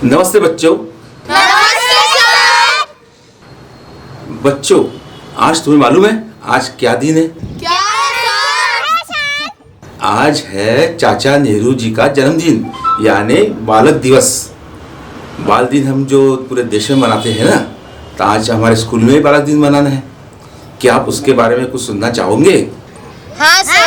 नमस्ते बच्चों। नमस्ते सर। बच्चों, आज तुम्हें मालूम है आज क्या दिन है? क्या है सर? आज है चाचा नेहरू जी का जन्मदिन, यानी बालक दिवस। बाल दिन हम जो पूरे देश में मनाते हैं ना, तो आज हमारे स्कूल में भी बालक दिन मनाना है। क्या आप उसके बारे में कुछ सुनना चाहोगे? हाँ सर।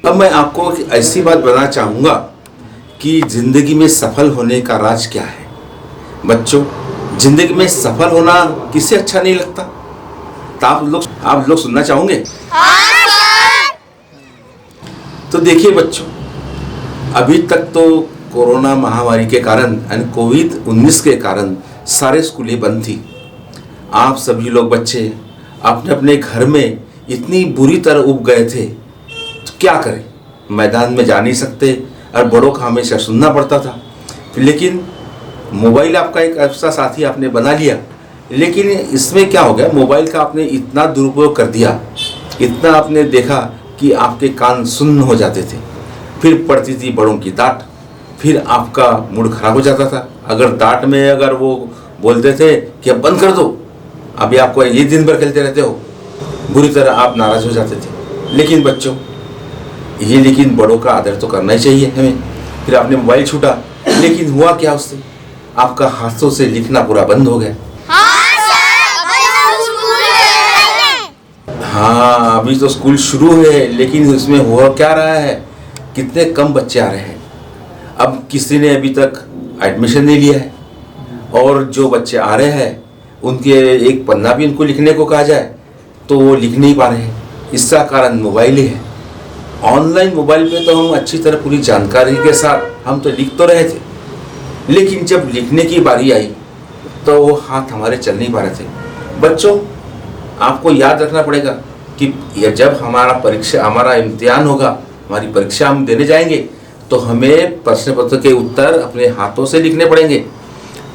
अब मैं आपको एक ऐसी बात बताना चाहूँगा कि जिंदगी में सफल होने का राज क्या है। बच्चों, जिंदगी में सफल होना किसे अच्छा नहीं लगता? तो आप लोग सुनना चाहोगे? हाँ सर। तो देखिए बच्चों, अभी तक तो कोरोना महामारी के कारण यानी कोविड-19 के कारण सारे स्कूलें बंद थी। आप सभी लोग बच्चे अपने अपने घर में इतनी बुरी तरह उब गए थे, तो क्या करें? मैदान में जा नहीं सकते और बड़ों का हमेशा सुनना पड़ता था। लेकिन मोबाइल आपका एक ऐसा साथी आपने बना लिया, लेकिन इसमें क्या हो गया, मोबाइल का आपने इतना दुरुपयोग कर दिया, इतना आपने देखा कि आपके कान सुन्न हो जाते थे। फिर पड़ती थी बड़ों की डांट, फिर आपका मूड खराब हो जाता था। अगर डांट में अगर वो बोलते थे कि अब बंद कर दो, अभी आपको ये दिन भर खेलते रहते हो, बुरी तरह आप नाराज हो जाते थे। लेकिन बच्चों, लेकिन बड़ों का आदर तो करना ही चाहिए हमें। फिर आपने मोबाइल छूटा, लेकिन हुआ क्या उससे? आपका हाथों से लिखना पूरा बंद हो गया। हाँ सर, हाँ, अभी तो स्कूल शुरू है, लेकिन उसमें हुआ क्या रहा है, कितने कम बच्चे आ रहे हैं। अब किसी ने अभी तक एडमिशन नहीं लिया है, और जो बच्चे आ रहे हैं उनके एक पन्ना भी उनको लिखने को कहा जाए तो वो लिख नहीं पा रहे हैं। इसका कारण मोबाइल ही है। ऑनलाइन मोबाइल पे तो हम अच्छी तरह पूरी जानकारी के साथ हम तो लिख तो रहे थे, लेकिन जब लिखने की बारी आई तो वो हाथ हमारे चल नहीं पा रहे थे। बच्चों, आपको याद रखना पड़ेगा कि जब हमारा इम्तिहान होगा, हमारी परीक्षा हम देने जाएंगे, तो हमें प्रश्न पत्र के उत्तर अपने हाथों से लिखने पड़ेंगे।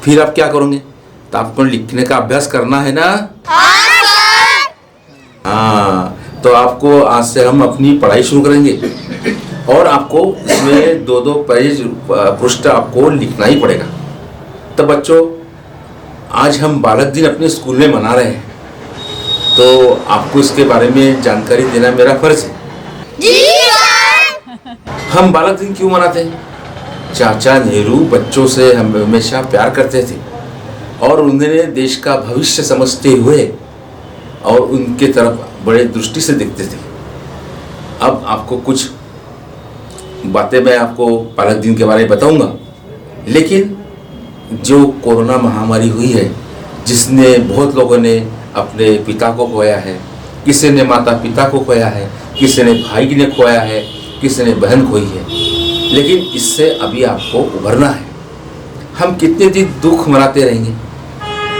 फिर आप क्या करोगे? तो आपको लिखने का अभ्यास करना है ना? हाँ, तो आपको आज से हम अपनी पढ़ाई शुरू करेंगे, और आपको इसमें 2-2 पेज पृष्ठ आपको लिखना ही पड़ेगा। तो बच्चों, आज हम बालक दिन अपने स्कूल में मना रहे हैं, तो आपको इसके बारे में जानकारी देना मेरा फर्ज है। जी सर। हम बालक दिन क्यों मनाते हैं? चाचा नेहरू बच्चों से हम हमेशा प्यार करते थे, और उन्होंने देश का भविष्य समझते हुए और उनके तरफ बड़े दृष्टि से देखते थे। अब आपको कुछ बातें मैं आपको बालक दिन के बारे में बताऊंगा, लेकिन जो कोरोना महामारी हुई है, जिसने बहुत लोगों ने अपने पिता को खोया है, किसी ने माता पिता को खोया है, किसी ने भाई ने खोया है, किसी ने बहन खोई है, लेकिन इससे अभी आपको उभरना है। हम कितने दिन दुख मनाते रहेंगे?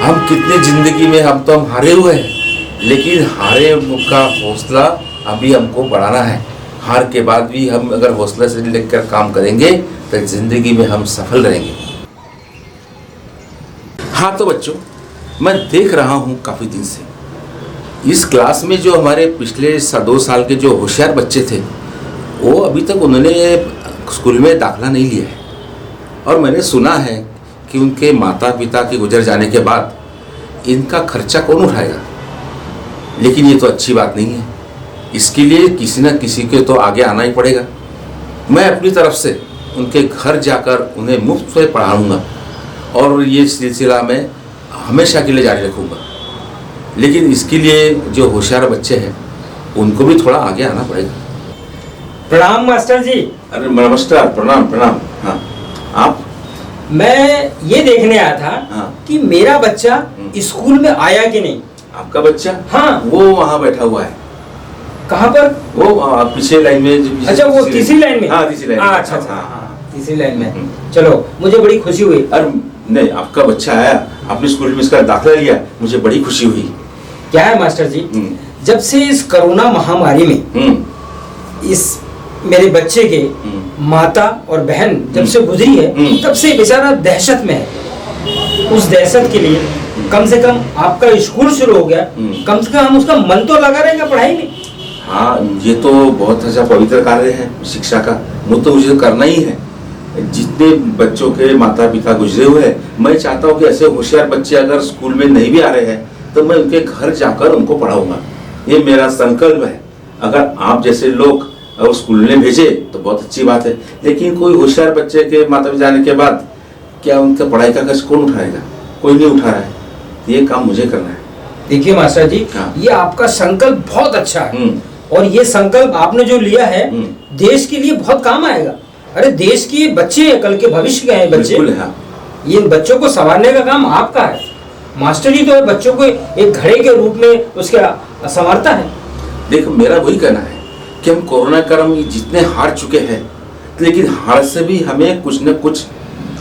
हम कितने जिंदगी में हम हारे हुए हैं, लेकिन हारे का हौसला अभी हमको बढ़ाना है। हार के बाद भी हम अगर हौसला से लेकर काम करेंगे तो जिंदगी में हम सफल रहेंगे। हाँ, तो बच्चों, मैं देख रहा हूँ काफ़ी दिन से इस क्लास में जो हमारे पिछले 2 साल के जो होशियार बच्चे थे, वो अभी तक उन्होंने स्कूल में दाखिला नहीं लिया है। और मैंने सुना है कि उनके माता पिता के गुजर जाने के बाद इनका खर्चा कौन उठाएगा? लेकिन ये तो अच्छी बात नहीं है। इसके लिए किसी न किसी के तो आगे आना ही पड़ेगा। मैं अपनी तरफ से उनके घर जाकर उन्हें मुफ्त में पढ़ाऊँगा, और ये सिलसिला मैं हमेशा के लिए जारी रखूँगा। लेकिन इसके लिए जो होशियार बच्चे हैं उनको भी थोड़ा आगे आना पड़ेगा। प्रणाम मास्टर जी। अरे नमस्कार, प्रणाम प्रणाम। हाँ, आप? मैं ये देखने आया था हाँ। कि मेरा बच्चा स्कूल में आया कि नहीं। आपका बच्चा? हाँ। वो वहाँ बैठा हुआ है। कहाँ पर? वो पीछे लाइन में। अच्छा, वो तीसरी लाइन में। हाँ, तीसरी लाइन में। अच्छा, तीसरी लाइन में। चलो, मुझे बड़ी खुशी हुई। अरे नहीं, आपका बच्चा आया, आपने स्कूल में इसका दाखिला लिया, मुझे बड़ी खुशी हुई। क्या है मास्टर जी, जब से इस कोरोना महामारी में इस मेरे बच्चे के माता और बहन जब से गुजरी है, तब से बेचारा दहशत में है। उस दहशत के लिए कम से कम आपका स्कूल शुरू हो गया, कम से कम हम उसका मन तो लगा रहेंगे पढ़ाई में। हाँ, ये तो बहुत अच्छा पवित्र कार्य है शिक्षा का, वो तो मुझे करना ही है। जितने बच्चों के माता पिता गुजरे हुए हैं, मैं चाहता हूँ कि ऐसे होशियार बच्चे अगर स्कूल में नहीं भी आ रहे हैं तो मैं उनके घर जाकर उनको पढ़ाऊंगा। ये मेरा संकल्प है। अगर आप जैसे लोग अगर स्कूल में भेजे तो बहुत अच्छी बात है, लेकिन कोई होशियार बच्चे के माता पिता जाने के बाद क्या उनका पढ़ाई का खर्च कौन उठाएगा? कोई नहीं उठा रहा है। ये काम मुझे करना है। देखिए मास्टर जी, हाँ। ये आपका संकल्प बहुत अच्छा है और ये संकल्प आपने जो लिया है देश के लिए बहुत काम आएगा। अरे देश के बच्चे कल के भविष्य के हैं बच्चे। बिल्कुल है। ये बच्चों को संवारने का काम आपका है। मास्टर जी तो है बच्चों को एक घड़े के रूप में उसके संवारता है। देखो, मेरा वही कहना है कि हम कोरोना काल में जितने हार चुके हैं, लेकिन हार से भी हमें कुछ न कुछ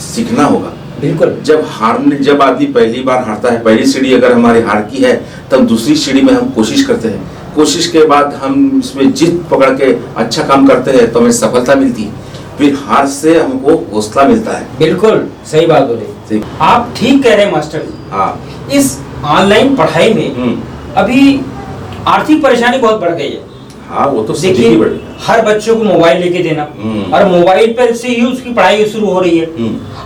सीखना होगा। बिल्कुल। जब आदमी पहली बार हारता है, पहली सीढ़ी अगर हमारी हार की है, तब दूसरी सीढ़ी में हम कोशिश करते हैं। कोशिश के बाद हम इसमें जीत पकड़ के अच्छा काम करते हैं तो हमें सफलता मिलती है। फिर हार से हमको हौसला मिलता है। बिल्कुल सही बात बोले आप, ठीक कह रहे हैं मास्टर जी। हाँ, इस ऑनलाइन पढ़ाई में अभी आर्थिक परेशानी बहुत बढ़ गई है। हाँ, वो तो सभी देखिए, की बड़ी। हर बच्चों को मोबाइल लेके देना और मोबाइल पर से ही उसकी पढ़ाई शुरू हो रही है।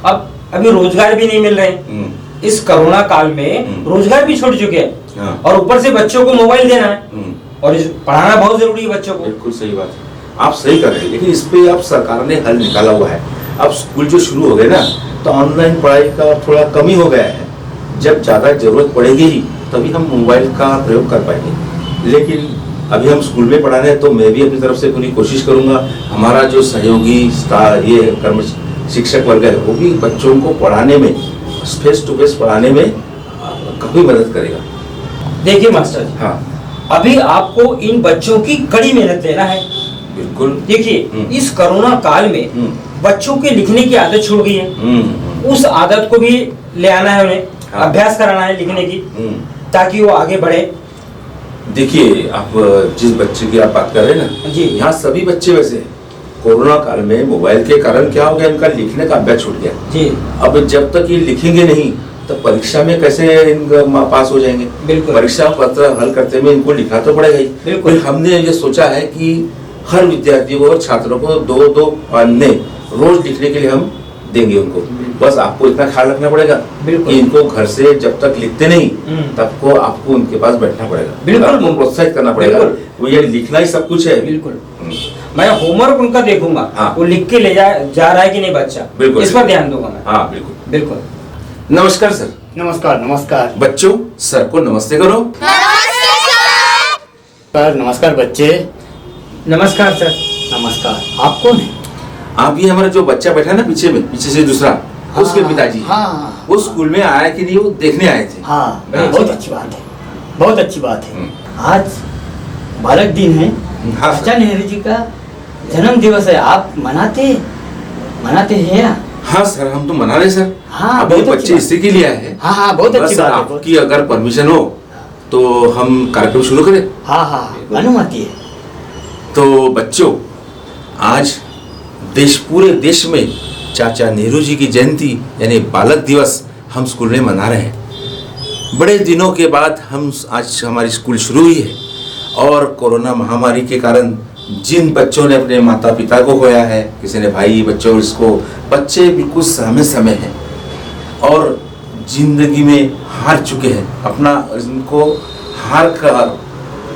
अब अभी रोजगार भी नहीं मिल रहे। इस कोरोना काल में रोजगार भी छूट चुके हैं। हाँ। और ऊपर से बच्चों को मोबाइल देना है और पढ़ाना बहुत जरूरी है बच्चों को। बिल्कुल सही बात है, आप सही कर रहे हैं। लेकिन इस पे अब सरकार ने हल निकाला हुआ है। अब स्कूल जो शुरू हो गए ना, तो ऑनलाइन पढ़ाई का थोड़ा कमी हो गया है। जब ज़्यादा जरूरत पड़ेगी ही तभी हम मोबाइल का प्रयोग कर पाएंगे। लेकिन अभी हम स्कूल में पढ़ा रहे हैं तो मैं भी अपनी तरफ से पूरी कोशिश करूंगा। हमारा जो सहयोगी ये कर्म शिक्षक वर्ग है वो भी बच्चों को पढ़ाने में, फेस टू फेस पढ़ाने में काफ़ी मदद करेगा। देखिए मास्टर जी, हाँ, अभी आपको इन बच्चों की कड़ी मेहनत लेना है। बिल्कुल। देखिए, इस कोरोना काल में बच्चों के लिखने की आदत छूट गई है। उस आदत को भी ले आना है उन्हें। हाँ। अभ्यास कराना है लिखने की, ताकि वो आगे बढ़े। देखिए, आप जिस बच्चे की आप बात कर रहे हैं ना जी, यहाँ सभी बच्चे वैसे हैं। कोरोना काल में मोबाइल के कारण क्या हो गया, इनका लिखने का अभ्यास छूट गया जी। अब जब तक ये लिखेंगे नहीं तो परीक्षा में कैसे इनका पास हो जाएंगे? बिल्कुल। परीक्षा पत्र हल करते में इनको लिखना तो पड़ेगा ही। बिल्कुल। हमने ये सोचा है कि हर विद्यार्थियों को और छात्रों को 2-2 पन्ने रोज लिखने के लिए हम देंगे उनको। बस आपको इतना ख्याल रखना पड़ेगा कि इनको घर से जब तक लिखते नहीं तब को आपको उनके पास बैठना पड़ेगा। बिल्कुल। आपको प्रोत्साहित करना पड़ेगा। वो ये लिखना ही सब कुछ है। बिल्कुल। मैं होमवर्क उनका देखूंगा। हाँ। वो लिख के ले जा रहा है कि नहीं बच्चा। बिल्कुल। इस पर ध्यान दूंगा मैं। हाँ, बिल्कुल। बिल्कुल। नमस्कार सर। नमस्कार। नमस्कार बच्चों, सर को नमस्ते करो। नमस्ते सर। सर। नमस्कार बच्चे। नमस्कार सर। नमस्कार। आप कौन है? आप ये हमारा जो बच्चा बैठा है ना पीछे में, पीछे से दूसरा, उसके पिताजी हैं। हाँ। वो स्कूल में आया कि नहीं वो देखने आए थे। हाँ, हाँ। बहुत अच्छी बात है। बहुत अच्छी बात है। आज बालक दिन है। हाँ, चाचा नेहरू जी का जन्म दिवस है। आप मनाते हैं या? हाँ सर, हम तो मना रहे सर। हाँ, अब ये बहुत अच्छी बच्चे बात। इसी के लिए आए हैं। हाँ हाँ, बहुत अच्छी बस बात है। आपकी अगर परमिशन हो तो हम कार्यक्रम शुरू करें। हाँ हाँ, अनुमति है। तो बच्चों, आज पूरे देश में चाचा नेहरू जी की जयंती यानी बालक दिवस हम स्कूल में मना रहे हैं। बड़े दिनों के बाद आज हमारी स्कूल शुरू हुई है और कोरोना महामारी के कारण जिन बच्चों ने अपने माता पिता को खोया है, किसी ने भाई बच्चों, इसको बच्चे बिल्कुल समय हैं और जिंदगी में हार चुके हैं। अपना इनको हार कर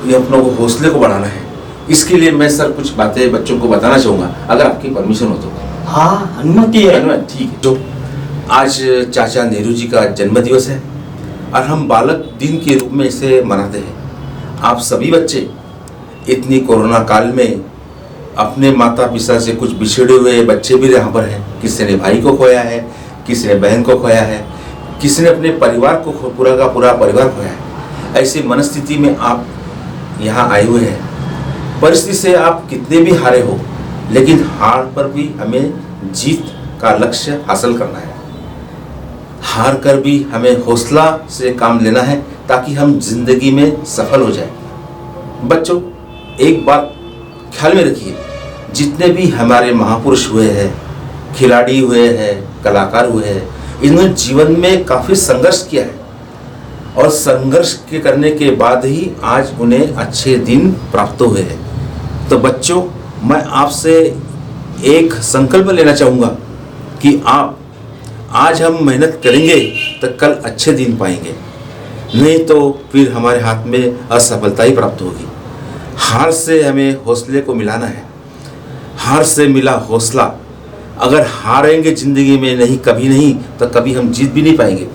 ये अपनों को हौसले को बढ़ाना है। इसके लिए मैं सर कुछ बातें बच्चों को बताना चाहूँगा, अगर आपकी परमिशन हो तो। हाँ, अनुमति है। ठीक है। तो आज चाचा नेहरू जी का जन्म दिवस है और हम बालक दिन के रूप में इसे मनाते हैं। आप सभी बच्चे इतनी कोरोना काल में अपने माता पिता से कुछ बिछड़े हुए बच्चे भी यहाँ पर हैं। किसी ने भाई को खोया है, किसी ने बहन को खोया है, किसी ने अपने परिवार को पूरा का पूरा परिवार खोया है। ऐसी मनस्थिति में आप यहाँ आए हुए हैं। परिस्थिति से आप कितने भी हारे हो, लेकिन हार पर भी हमें जीत का लक्ष्य हासिल करना है। हार कर भी हमें हौसला से काम लेना है ताकि हम जिंदगी में सफल हो जाए। बच्चों, एक बात ख्याल में रखिए, जितने भी हमारे महापुरुष हुए हैं, खिलाड़ी हुए हैं, कलाकार हुए हैं, इन्होंने जीवन में काफ़ी संघर्ष किया है और संघर्ष के करने के बाद ही आज उन्हें अच्छे दिन प्राप्त हुए हैं। तो बच्चों, मैं आपसे एक संकल्प लेना चाहूँगा कि आप आज हम मेहनत करेंगे तो कल अच्छे दिन पाएंगे, नहीं तो फिर हमारे हाथ में असफलता ही प्राप्त होगी। हार से हमें हौसले को मिलाना है। हार से मिला हौसला, अगर हारेंगे ज़िंदगी में नहीं, कभी नहीं, तो कभी हम जीत भी नहीं पाएंगे।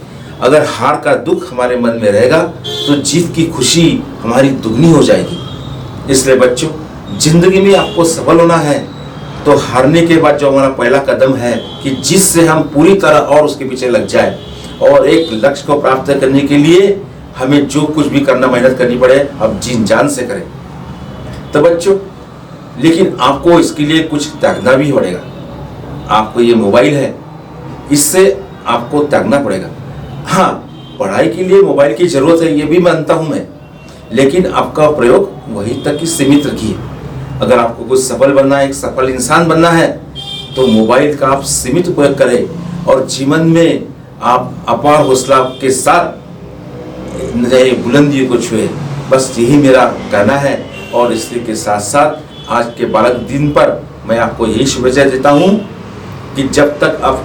अगर हार का दुख हमारे मन में रहेगा तो जीत की खुशी हमारी दुगनी हो जाएगी। इसलिए बच्चों, ज़िंदगी में आपको सफल होना है तो हारने के बाद जो हमारा पहला कदम है कि जिससे हम पूरी तरह और उसके पीछे लग जाए और एक लक्ष्य को प्राप्त करने के लिए हमें जो कुछ भी करना, मेहनत करनी पड़े, अब जी जान से करें। तो बच्चों, लेकिन आपको इसके लिए कुछ त्यागना भी पड़ेगा। आपको ये मोबाइल है, इससे आपको त्यागना पड़ेगा। हाँ, पढ़ाई के लिए मोबाइल की ज़रूरत है, ये भी मानता हूँ मैं, लेकिन आपका प्रयोग वहीं तक ही सीमित रखिए। अगर आपको कुछ सफल बनना है, एक सफल इंसान बनना है, तो मोबाइल का आप सीमित उपयोग करें और जीवन में आप अपार हौसला के साथ नए बुलंदियों को छुए। बस यही मेरा कहना है। और इसी के साथ साथ आज के बालक दिन पर मैं आपको यही शुभेच्छा देता हूँ कि जब तक आप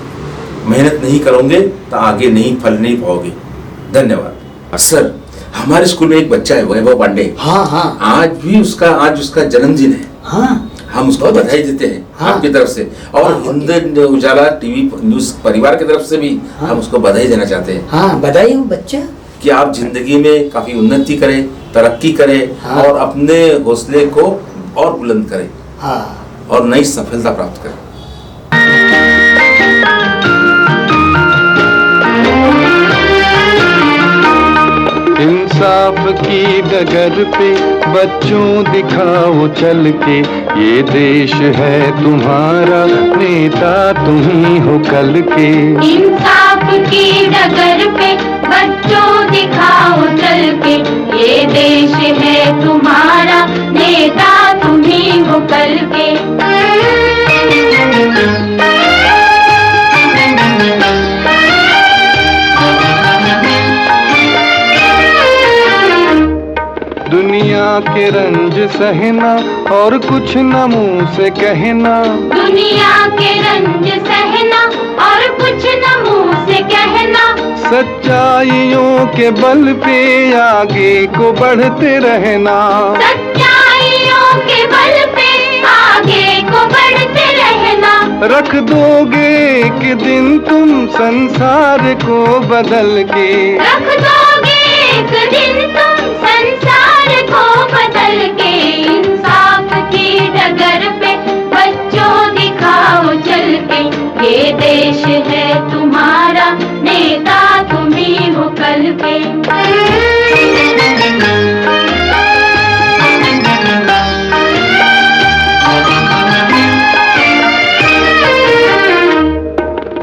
मेहनत नहीं करोगे तो आगे नहीं फल नहीं पाओगे। धन्यवाद। सर, हमारे स्कूल में एक बच्चा है, वैभव पांडे। हाँ हाँ आज उसका जन्मदिन है। हाँ, हम उसको बधाई देते हैं हाँ। आपकी तरफ से, और हिंद उजाला टीवी न्यूज परिवार की तरफ से भी हाँ। हम उसको बधाई देना चाहते हैं हाँ, बधाई हो बच्चा। कि आप जिंदगी में काफी उन्नति करें, तरक्की करें, हाँ। और अपने हौसले को और बुलंद करें हाँ, और नई सफलता प्राप्त करें। इंसाफ की डगर पे बच्चों दिखाओ चल के, ये देश है तुम्हारा, नेता तुम ही हो कल के। इंसाफ की डगर पे बच्चों दिखाओ चल के, ये देश है तुम्हारा, नेता तुम ही हो कल के। दुनिया के रंज सहना और कुछ न मुंह से कहना, दुनिया के रंज सहना और कुछ न मुंह से कहना, सच्चाइयों के बल पे आगे को बढ़ते रहना। सच्चाइयों के बल पे आगे को बढ़ते रहना। रख दोगे एक दिन तुम संसार को बदल के, रख दोगे एक दिन तुम संसार को बदल के। इंसाफ की डगर पे बच्चों दिखाओ चल के, ये देश है तुम्हारा, नेता तुम ही हो कल के।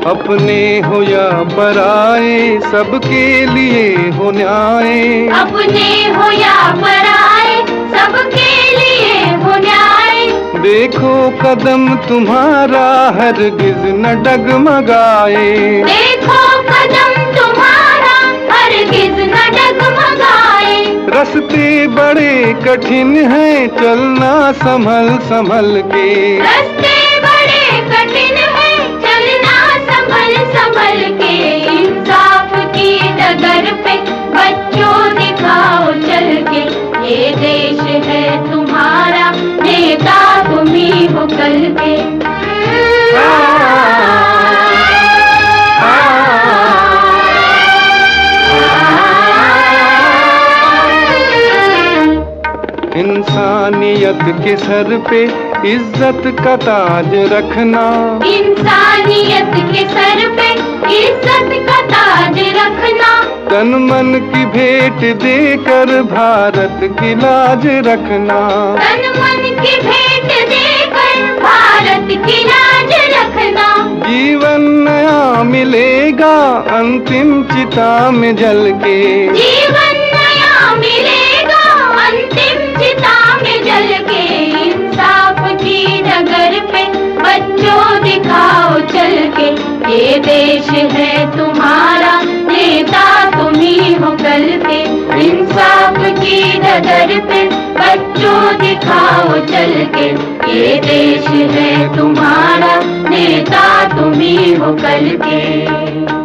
अपने हो या पराए सबके लिए हो न्याय। अपने हो या पराए सबके लिए हो न्याय। देखो कदम तुम्हारा हरगिज न डगमगाए। देखो कदम तुम्हारा हरगिज न डगमगाए। रास्ते बड़े कठिन हैं, चलना संभल संभल के। रास्ते बड़े कठिन हैं, चलना संभल संभल के। इंसाफ की डगर पे बच्चों दिखाओ चल के, ये देश है तुम्हारा, नेता तुम ही हो कल के। इंसानियत के सर पे इज्जत का ताज रखना। इंसानियत के सर पे इज्जत का ताज रखना। तन मन की भेंट देकर भारत की लाज रखना। तन मन की भेंट देकर भारत की लाज रखना। जीवन नया मिलेगा अंतिम चिता में जल के। जीवन नया मिलेगा अंतिम चिता में जल के। इंसाफ की डगर पे बच्चों दिखाओ चल के, ये देश है तुम्हारा, नेता तुम ही हो कल के। इंसाफ की डगर पे बच्चों दिखाओ चल के, ये देश है तुम्हारा, नेता तुम्ही हो कल के।